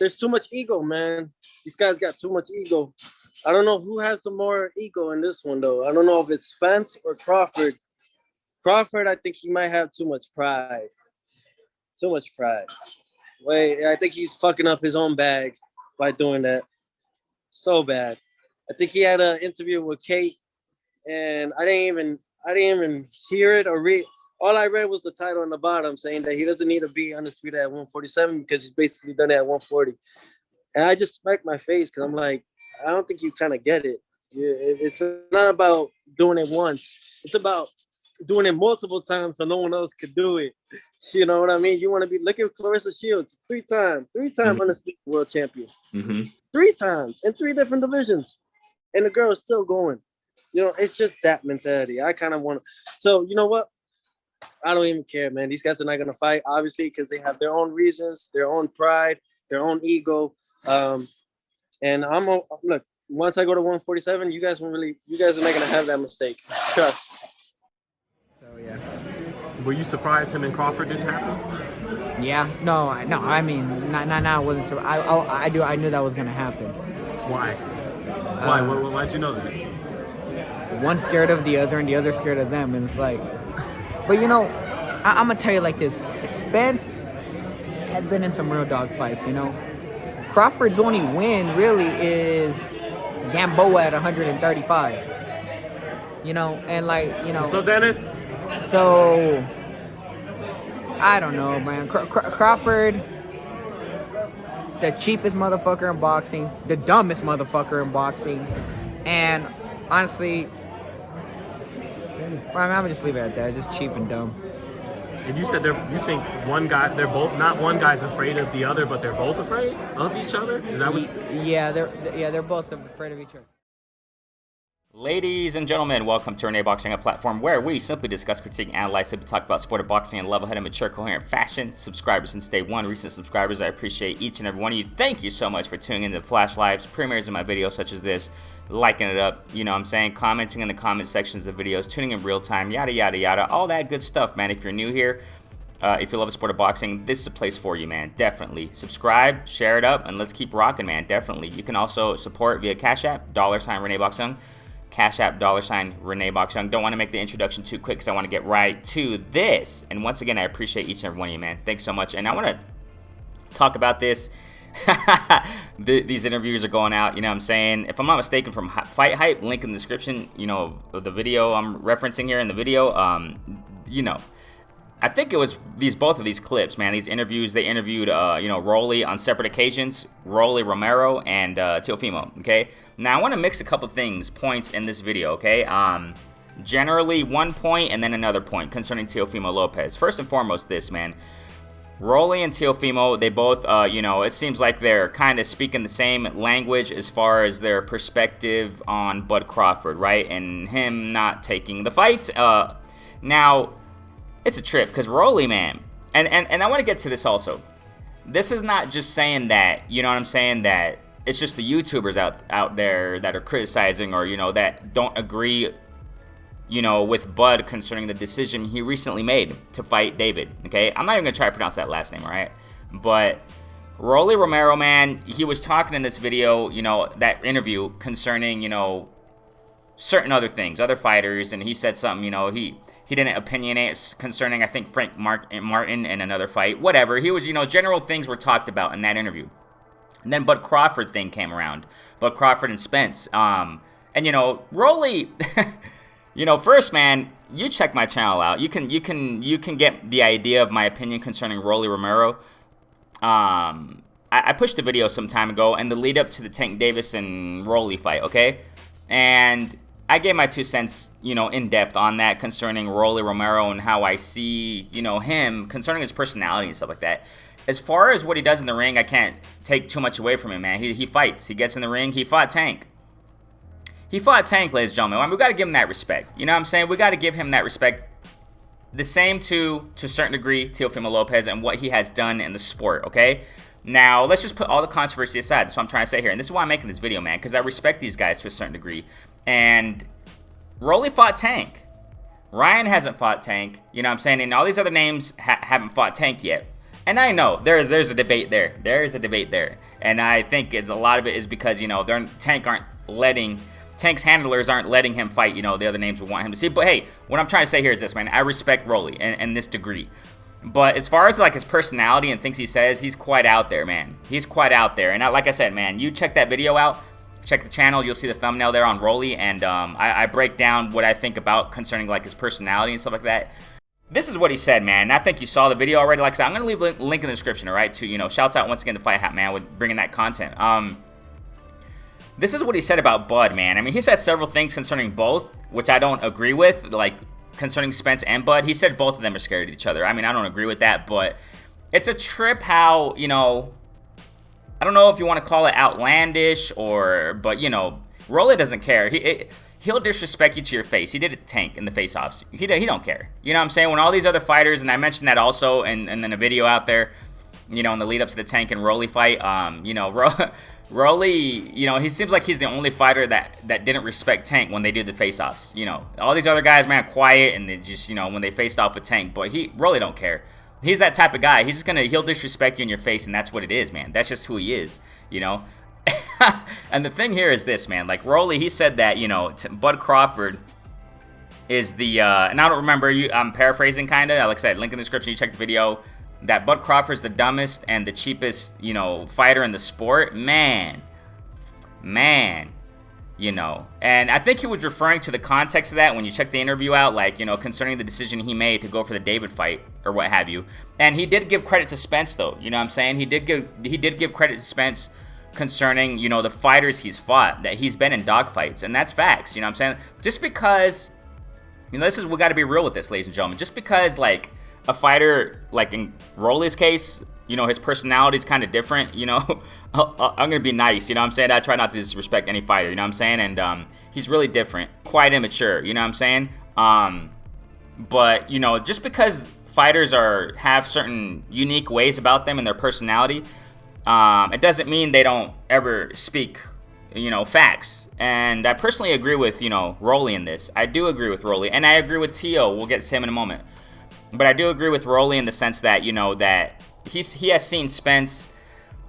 there's too much ego, man. These guys got too much ego. I don't know who has the more ego in this one, though. I don't know if it's Spence or Crawford. Crawford, I think he might have too much pride. Too much pride. Wait, I think he's fucking up his own bag by doing that. So bad. I think he had an interview with Kate, and I didn't even hear it or read. All I read was the title on the bottom saying that he doesn't need to be undisputed at 147 because he's basically done it at 140. And I just smacked my face because I'm like, I don't think you kind of get it. It's not about doing it once. It's about doing it multiple times so no one else could do it. You know what I mean? You want to be, look at Clarissa Shields, three-time undisputed world champion. 3 times in 3 different divisions. And the girl is still going. You know, it's just that mentality. I kind of want to. So, you know what? I don't even care, man. These guys are not going to fight, obviously, because they have their own reasons, their own pride, their own ego. And look, once I go to 147, you guys are not going to have that mistake. Trust. So, yeah. Were you surprised him and Crawford didn't happen? Yeah. No. I mean, not. I wasn't sure. I knew that was going to happen. Why? Why'd you know that? One scared of the other and the other scared of them. And it's like, but you know, I'm going to tell you like this. Spence has been in some real dog fights, you know. Crawford's only win really is Gamboa at 135. You know, and like, you know. So, Dennis? So, I don't know, man. Crawford, the cheapest motherfucker in boxing, the dumbest motherfucker in boxing. And honestly, I'm going to just leave it at that. Just cheap and dumb. And you said you think one guy, they're both, not one guy's afraid of the other, but they're both afraid of each other? Is that what? Yeah, they're both afraid of each other. Ladies and gentlemen, welcome to RENEBOXYOUNG, a platform where we simply discuss, critique, analyze, simply talk about sport of boxing in a level-headed, mature, coherent fashion. Subscribers since day one, recent subscribers, I appreciate each and every one of you. Thank you so much for tuning into the Flash Lives, premieres of my videos such as this, liking it up, you know what I'm saying, commenting in the comment sections of videos, tuning in real time, yada, yada, yada, all that good stuff, man. If you're new here, if you love the sport of boxing, this is a place for you, man. Definitely. Subscribe, share it up, and let's keep rocking, man. Definitely. You can also support via Cash App, $RENEBOXYOUNG. Cash App, $RENEBOXYOUNG. Don't want to make the introduction too quick because I want to get right to this. And once again, I appreciate each and every one of you, man. Thanks so much. And I want to talk about this. These interviews are going out, you know what I'm saying? If I'm not mistaken, from Fight Hype, link in the description, you know, of the video I'm referencing here in the video. You know, I think it was both of these clips, man. These interviews, they interviewed, you know, Rolly on separate occasions, Rolly Romero and Teofimo, okay? Now, I want to mix a couple points in this video, okay? Generally, one point and then another point concerning Teofimo Lopez. First and foremost, this, man. Rolly and Teofimo, they both, you know, it seems like they're kind of speaking the same language as far as their perspective on Bud Crawford, right? And him not taking the fight. Now, it's a trip because Rolly, man, and I want to get to this also. This is not just saying that, you know what I'm saying, that it's just the YouTubers out there that are criticizing or, you know, that don't agree, you know, with Bud concerning the decision he recently made to fight David, okay? I'm not even going to try to pronounce that last name, all right? But Rolly Romero, man, he was talking in this video, you know, that interview concerning, you know, certain other things, other fighters, and he said something, you know, he didn't opinionate concerning, I think, Frank Martin in another fight, whatever. He was, you know, general things were talked about in that interview. And then Bud Crawford thing came around. Bud Crawford and Spence. And, you know, Rolly, you know, first, man, you check my channel out. You can get the idea of my opinion concerning Rolly Romero. I pushed a video some time ago in the lead up to the Tank Davis and Rolly fight, okay? And I gave my 2 cents, you know, in depth on that concerning Rolly Romero and how I see, you know, him concerning his personality and stuff like that. As far as what he does in the ring, I can't take too much away from him, man. He fights. He gets in the ring. He fought Tank. He fought Tank, ladies and gentlemen. I mean, we got to give him that respect. You know what I'm saying? We got to give him that respect. The same to a certain degree, Teofimo Lopez and what he has done in the sport, okay? Now, let's just put all the controversy aside. That's what I'm trying to say here. And this is why I'm making this video, man, because I respect these guys to a certain degree. And Rolly fought Tank. Ryan hasn't fought Tank. You know what I'm saying? And all these other names haven't fought Tank yet. And I know there's a debate there. There is a debate there. And I think a lot of it is because, you know, Tank's handlers aren't letting him fight, you know, the other names we want him to see. But hey, what I'm trying to say here is this, man. I respect Rolly in this degree. But as far as like his personality and things he says, he's quite out there, man. He's quite out there. And like I said, man, you check that video out. Check the channel. You'll see the thumbnail there on Rolly. And I break down what I think about concerning like his personality and stuff like that. This is what he said, man. I think you saw the video already. Like I said, I'm going to leave a link in the description, all right? To, you know, shouts out once again to Fight Hat, man, with bringing that content. This is what he said about Bud, man. I mean, he said several things concerning both, which I don't agree with, like concerning Spence and Bud. He said both of them are scared of each other. I mean, I don't agree with that, but it's a trip how, you know, I don't know if you want to call it outlandish but, you know, Rolly doesn't care. He'll disrespect you to your face. He did it to Tank in the face-offs. He don't care. You know what I'm saying? When all these other fighters, and I mentioned that also, and then a video out there, you know, in the lead up to the Tank and Rolly fight, you know, Rolly, you know, he seems like he's the only fighter that didn't respect Tank when they did the face-offs. You know, all these other guys, man, quiet, and they just, you know, when they faced off with Tank, but Rolly don't care. He's that type of guy. He'll disrespect you in your face, and that's what it is, man. That's just who he is, you know. And the thing here is this, man. Like Rolly, he said that, you know, Bud Crawford is the, and I don't remember, I'm paraphrasing kind of. Like I said, link in the description, you check the video. That Bud Crawford's the dumbest and the cheapest, you know, fighter in the sport. Man, you know. And I think he was referring to the context of that when you check the interview out, like, you know, concerning the decision he made to go for the David fight or what have you. And he did give credit to Spence, though. You know what I'm saying? He did give credit to Spence concerning, you know, the fighters he's fought, that he's been in dogfights. And that's facts, you know what I'm saying? Just because, you know, we got to be real with this, ladies and gentlemen. Just because, like, a fighter, like in Rolly's case, you know, his personality's kind of different, you know. I'm going to be nice, you know what I'm saying? I try not to disrespect any fighter, you know what I'm saying? And he's really different, quite immature, you know what I'm saying? But, you know, just because fighters have certain unique ways about them and their personality, it doesn't mean they don't ever speak, you know, facts. And I personally agree with, you know, Rolly in this. I do agree with Rolly, and I agree with Teo. We'll get to him in a moment. But I do agree with Rolly in the sense that, you know, that he has seen Spence,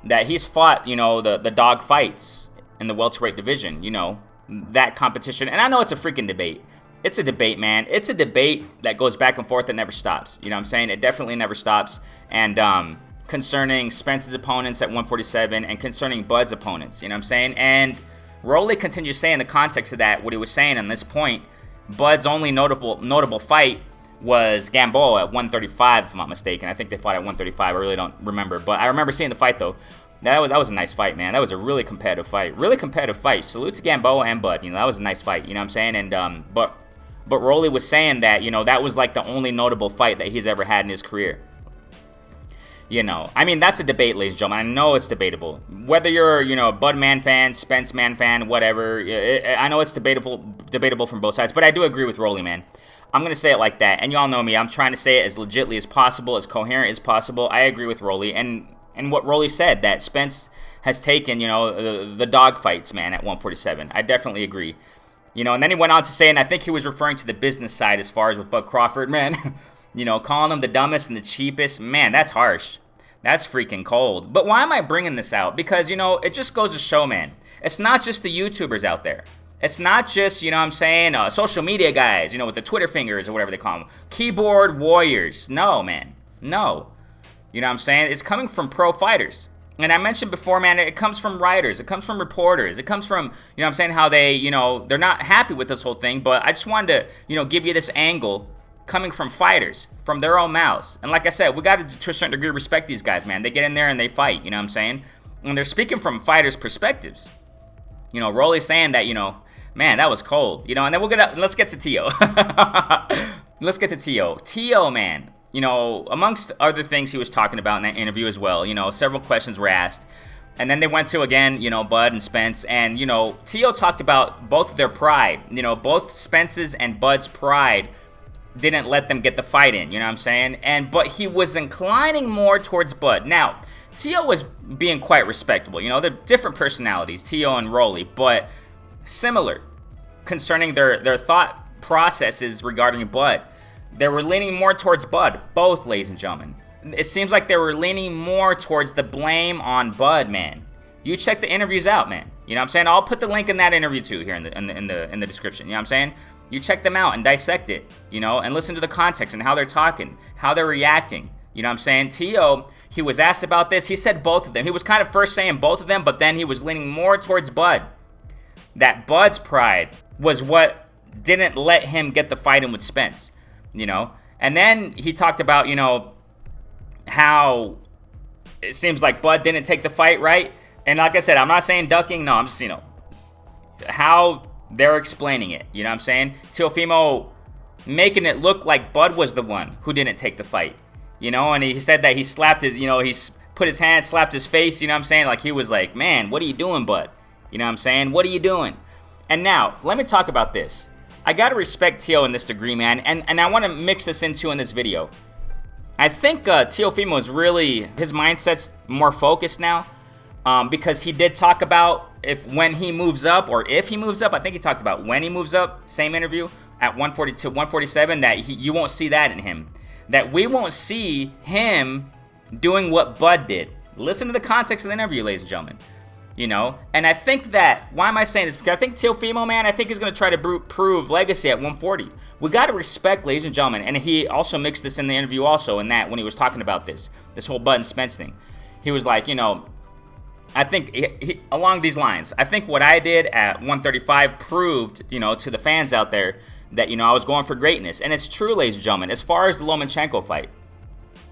that he's fought, you know, the dog fights in the welterweight division, you know, that competition. And I know it's a freaking debate. It's a debate, man. It's a debate that goes back and forth and never stops. You know what I'm saying? It definitely never stops. And concerning Spence's opponents at 147 and concerning Bud's opponents, you know what I'm saying? And Rolly continues saying in the context of that, what he was saying on this point, Bud's only notable fight was Gamboa at 135, if I'm not mistaken. I think they fought at 135. I really don't remember. But I remember seeing the fight, though. That was a nice fight, man. That was a really competitive fight. Really competitive fight. Salute to Gamboa and Bud. You know, that was a nice fight. You know what I'm saying? And but Rolly was saying that, you know, that was like the only notable fight that he's ever had in his career. You know, I mean, that's a debate, ladies and gentlemen. I know it's debatable. Whether you're, you know, a Bud man fan, Spence man fan, whatever. I know it's debatable from both sides. But I do agree with Rolly, man. I'm going to say it like that. And y'all know me. I'm trying to say it as legitly as possible, as coherent as possible. I agree with Rolly. And what Rolly said, that Spence has taken, you know, the dog fights, man, at 147. I definitely agree. You know, and then he went on to say, and I think he was referring to the business side as far as with Bud Crawford, man. You know, calling him the dumbest and the cheapest. Man, that's harsh. That's freaking cold. But why am I bringing this out? Because, you know, it just goes to show, man. It's not just the YouTubers out there. It's not just, you know what I'm saying, social media guys, you know, with the Twitter fingers or whatever they call them. Keyboard warriors. No, man. No. You know what I'm saying? It's coming from pro fighters. And I mentioned before, man, it comes from writers. It comes from reporters. It comes from, you know what I'm saying, how they, you know, they're not happy with this whole thing. But I just wanted to, you know, give you this angle coming from fighters, from their own mouths. And like I said, we got to a certain degree, respect these guys, man. They get in there and they fight, you know what I'm saying? And they're speaking from fighters' perspectives. You know, Rolly's saying that, you know, man, that was cold, you know, and then let's get to Teo. Let's get to Teo. Teo, man, you know, amongst other things he was talking about in that interview as well, you know, several questions were asked. And then they went to, again, you know, Bud and Spence. And, you know, Teo talked about both of their pride. You know, both Spence's and Bud's pride didn't let them get the fight in, you know what I'm saying? But he was inclining more towards Bud. Now, Teo was being quite respectable. You know, they're different personalities, Teo and Rolly, but similar concerning their thought processes regarding Bud. They were leaning more towards Bud, both, ladies and gentlemen. It seems like they were leaning more towards the blame on Bud, man. You check the interviews out, man. You know what I'm saying? I'll put the link in that interview too here in the description. You know what I'm saying? You check them out and dissect it, you know, and listen to the context and how they're talking, how they're reacting. You know what I'm saying? Teo, he was asked about this. He said both of them. He was kind of first saying both of them, but then he was leaning more towards Bud. That Bud's pride was what didn't let him get the fight in with Spence, you know? And then he talked about, you know, how it seems like Bud didn't take the fight, right? And like I said, I'm not saying ducking. No, I'm just, you know, how they're explaining it. You know what I'm saying? Teofimo making it look like Bud was the one who didn't take the fight. You know, and he said that he slapped his, you know, he put his hand, slapped his face. You know what I'm saying? Like he was like, man, what are you doing, Bud? You know what I'm saying? What are you doing? And now, let me talk about this. I got to respect Teo in this degree, man. And I want to mix this into in this video. I think Teofimo is really, his mindset's more focused now. Because he did talk about when he moves up, or if he moves up. I think he talked about when he moves up, same interview, at 142, 147, that you won't see that in him. That we won't see him doing what Bud did. Listen to the context of the interview, ladies and gentlemen. You know, and I think that, why am I saying this? Because I think Teofimo, man, I think he's going to try to prove legacy at 140. We got to respect, ladies and gentlemen, and he also mixed this in the interview also, in that when he was talking about this whole Bud and Spence thing. He was like, you know, I think along these lines, I think what I did at 135 proved, you know, to the fans out there that, you know, I was going for greatness. And it's true, ladies and gentlemen, as far as the Lomachenko fight.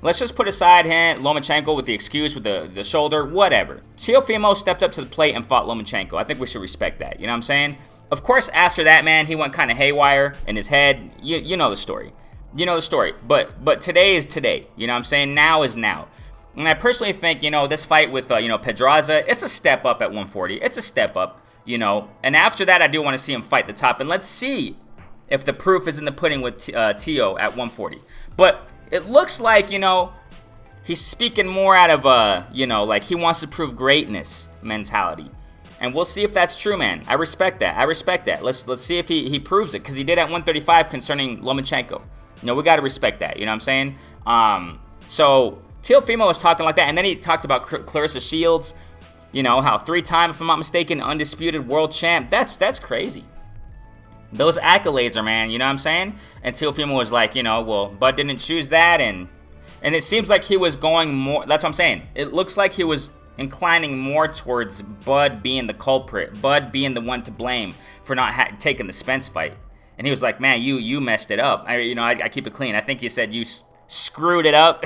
Let's just put aside Lomachenko with the excuse, with the shoulder, whatever. Teofimo stepped up to the plate and fought Lomachenko. I think we should respect that, you know what I'm saying? Of course, after that, man, he went kind of haywire in his head. You know the story. You know the story. But today is today, you know what I'm saying? Now is now. And I personally think, you know, this fight with, you know, Pedraza, it's a step up at 140. It's a step up, you know. And after that, I do want to see him fight the top. And let's see if the proof is in the pudding with Teo at 140. But it looks like, you know, he's speaking more out of, you know, like he wants to prove greatness mentality. And we'll see if that's true, man. I respect that. I respect that. Let's see if he proves it. Because he did at 135 concerning Lomachenko. You know, we got to respect that. You know what I'm saying? So Teofimo was talking like that, and then he talked about Clarissa Shields, you know, how 3-time, if I'm not mistaken, undisputed world champ. That's crazy. Those accolades are, man, you know what I'm saying? And Teofimo was like, you know, well, Bud didn't choose that, and it seems like he was going more, that's what I'm saying. It looks like he was inclining more towards Bud being the culprit, Bud being the one to blame for not taking the Spence fight. And he was like, man, you messed it up. I keep it clean. I think he said you screwed it up.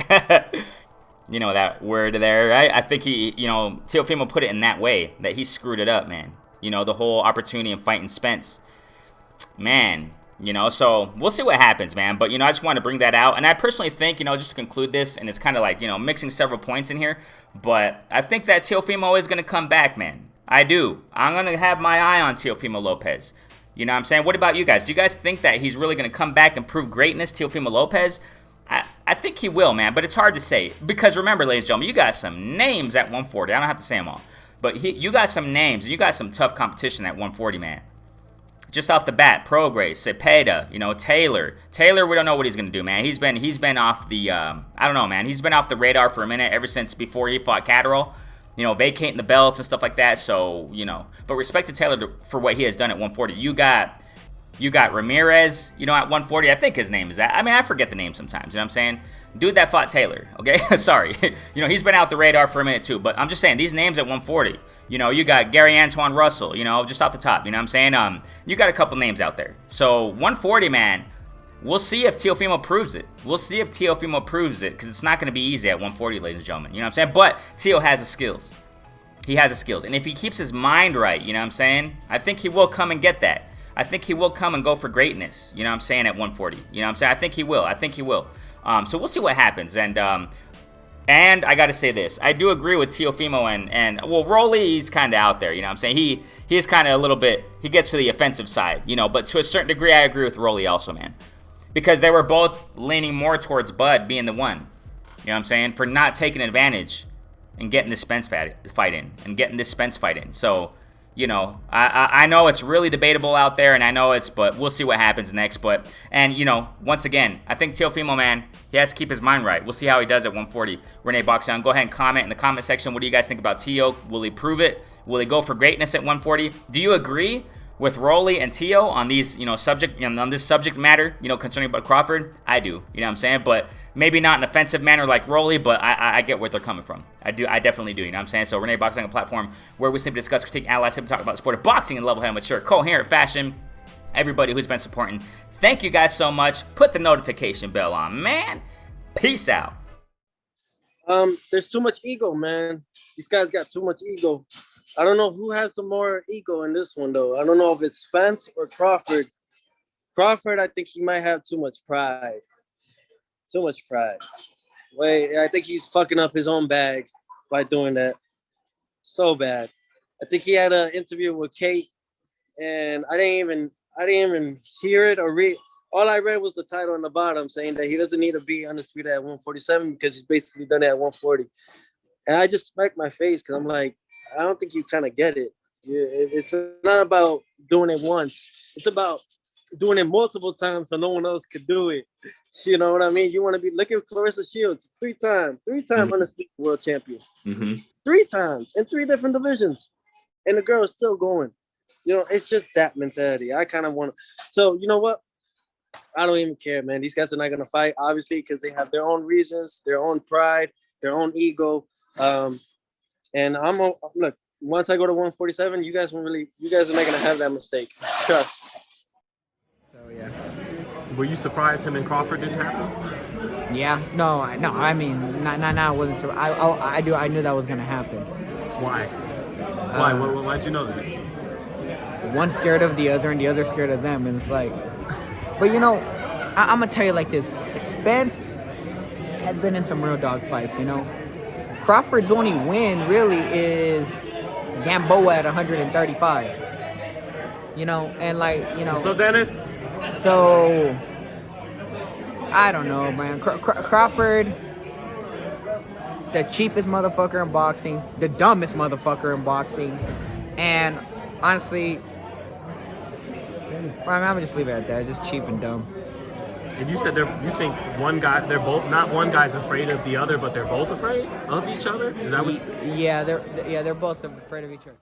You know that word there, right? I think Teofimo put it in that way, that he screwed it up, man. You know, the whole opportunity in fighting Spence. Man, you know, so we'll see what happens, man. But, you know, I just want to bring that out. And I personally think, you know, just to conclude this, and it's kind of like, you know, mixing several points in here, but I think that Teofimo is going to come back, man. I do. I'm going to have my eye on Teofimo Lopez. You know what I'm saying? What about you guys? Do you guys think that he's really going to come back and prove greatness, Teofimo Lopez? I think he will, man, but it's hard to say. Because remember, ladies and gentlemen, you got some names at 140. I don't have to say them all. But you got some names. You got some tough competition at 140, man. Just off the bat, Prograis, Cepeda, you know, Taylor. Taylor, we don't know what he's going to do, man. He's been off the, I don't know, man. He's been off the radar for a minute ever since before he fought Catterall. You know, vacating the belts and stuff like that. So, you know. But respect to Taylor for what he has done at 140. You got Ramirez, you know, at 140. I think his name is that. I mean, I forget the name sometimes, you know what I'm saying? Dude that fought Taylor, okay? Sorry. You know, he's been out the radar for a minute too. But I'm just saying, these names at 140. You know, you got Gary Antoine Russell, you know, just off the top, you know what I'm saying? You got a couple names out there. So, 140, man, we'll see if Teofimo proves it. We'll see if Teofimo proves it, because it's not going to be easy at 140, ladies and gentlemen. You know what I'm saying? But Teo has the skills. He has the skills. And if he keeps his mind right, you know what I'm saying? I think he will come and get that. I think he will come and go for greatness, you know what I'm saying, at 140. You know what I'm saying? I think he will. I think he will. So we'll see what happens. And I got to say this. I do agree with Teofimo and well, Rolly, he's kind of out there, you know what I'm saying? He's kind of a little bit, he gets to the offensive side, you know, but to a certain degree, I agree with Rolly also, man. Because they were both leaning more towards Bud being the one, you know what I'm saying, for not taking advantage and getting this Spence fight in, So, you know, I know it's really debatable out there, and I know but we'll see what happens next. But, and, you know, once again, I think Teofimo, man, he has to keep his mind right. We'll see how he does at 140. RENEBOXYOUNG, go ahead and comment in the comment section. What do you guys think about Teo? Will he prove it? Will he go for greatness at 140? Do you agree with Rolly and Teo on these, you know, on this subject matter, you know, concerning Bud Crawford? I do, you know what I'm saying? But maybe not in an offensive manner like Rolly, but I get where they're coming from. I definitely do, you know what I'm saying? So RENEBOXYOUNG, a platform where we simply discuss, critique, analyze, simply talk about the sport of boxing in level-headed, mature, coherent fashion. Everybody who's been supporting, thank you guys so much. Put the notification bell on, man. Peace out. There's too much ego, man. These guys got too much ego. I don't know who has the more ego in this one, though. I don't know if it's Spence or Crawford. Crawford, I think he might have too much pride. Too much pride. Wait, I think he's fucking up his own bag by doing that. So bad. I think he had an interview with Kate, and I didn't even hear it or read. All I read was the title on the bottom saying that he doesn't need to be undisputed at 147 because he's basically done it at 140. And I just smacked my face because I'm like, I don't think you kind of get it. It's not about doing it once. It's about doing it multiple times so no one else could do it. You know what I mean? You want to be, look at Clarissa Shields, three-time undisputed world champion. 3 times in 3 different divisions. And the girl is still going. You know, it's just that mentality. I kind of want to. So, you know what? I don't even care, man. These guys are not going to fight, obviously, because they have their own reasons, their own pride, their own ego. And look, once I go to 147, you guys are not going to have that mistake. Trust. So, yeah. Were you surprised him and Crawford didn't happen? Yeah. No, I mean, not I wasn't sure. I knew that was going to happen. Why? Why'd you know that? One scared of the other and the other scared of them. And it's like, but you know, I'm going to tell you like this. Spence has been in some real dog fights, you know. Crawford's only win really is Gamboa at 135. You know, and like, you know. So, Dennis? So, I don't know, man. Crawford, the cheapest motherfucker in boxing, the dumbest motherfucker in boxing. And honestly, I'm gonna just leave it at that. Just cheap and dumb. And you said you think not one guy's afraid of the other, but they're both afraid of each other? Is that what? Yeah, they're both afraid of each other.